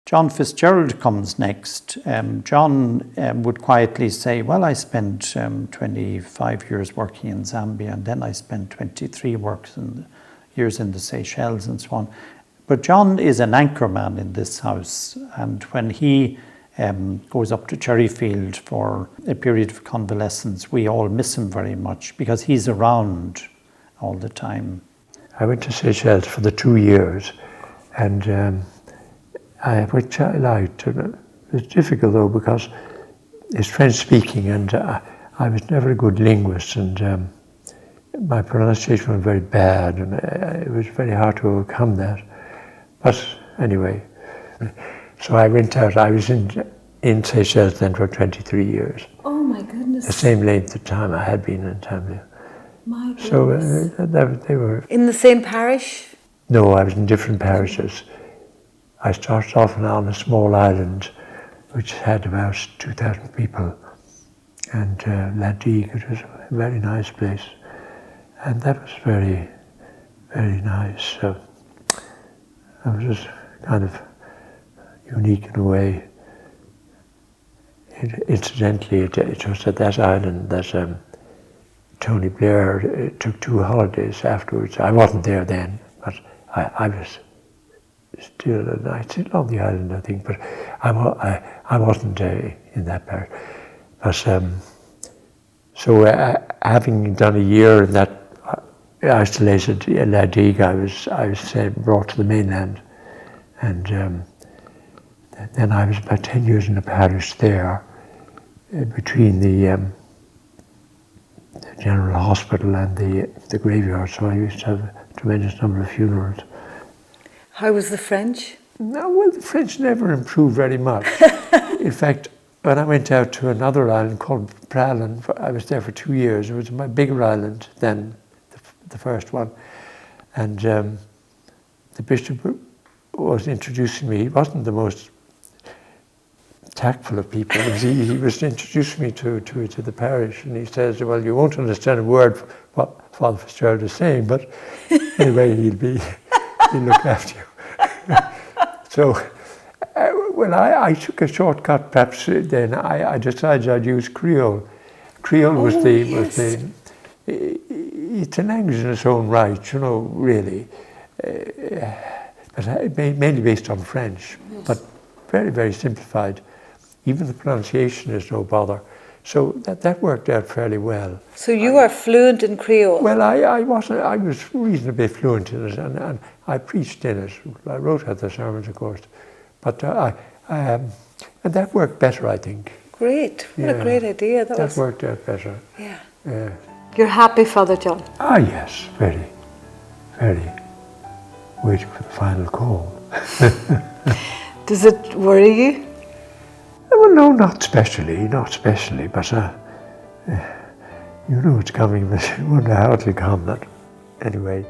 John Fitzgerald comes next. John would quietly say, well, I spent 25 years working in Zambia, and then I spent 23 years in the Seychelles and so on. But John is an anchorman in this house, and when he goes up to Cherryfield for a period of convalescence, we all miss him very much because he's around all the time. I went to Seychelles for the 2 years, and which I liked. It was difficult though because it's French speaking, and I was never a good linguist, and my pronunciation was very bad, and it was very hard to overcome that. But anyway, so I went out. I was in Seychelles then for 23 years. Oh my goodness! The same length of time I had been in Zambia. My goodness. So they were in the same parish? No, I was in different parishes. I started off on a small island which had about 2,000 people, and La Digue, it was a very nice place, and that was very, very nice. So it was just kind of unique in a way. Incidentally, it was at that island that Tony Blair took 2 holidays afterwards. I wasn't there then, but I was still on the island, I think, but I wasn't in that part. But so having done a year in that isolated La Digue, I was brought to the mainland, and then I was about 10 years in a parish there, between the General Hospital and the graveyard. So I used to have a tremendous number of funerals. How was the French? No, well, the French never improved very much. In fact, when I went out to another island called Praslin, I was there for 2 years. It was a much bigger island than the first one. And the bishop was introducing me. He wasn't the most tactful of people. He was introducing me to the parish, and he says, well, you won't understand a word what Father Fitzgerald is saying, but anyway, he'll look after you. So, well, I took a shortcut. Perhaps then I decided I'd use Creole. Creole was it's a language in its own right, you know, really, but mainly based on French, but very, very simplified. Even the pronunciation is no bother. So that worked out fairly well. So you are fluent in Creole? Well, I wasn't. I was reasonably fluent in it, and I preached in it. I wrote out the sermons, of course, but and that worked better, I think. Great! What a great idea that worked out better. Yeah. Yeah. You're happy, Father John? Ah, yes, very, very. Waiting for the final call. Does it worry you? Well, no, not especially, but you know it's coming, but you wonder how it'll come. Anyway.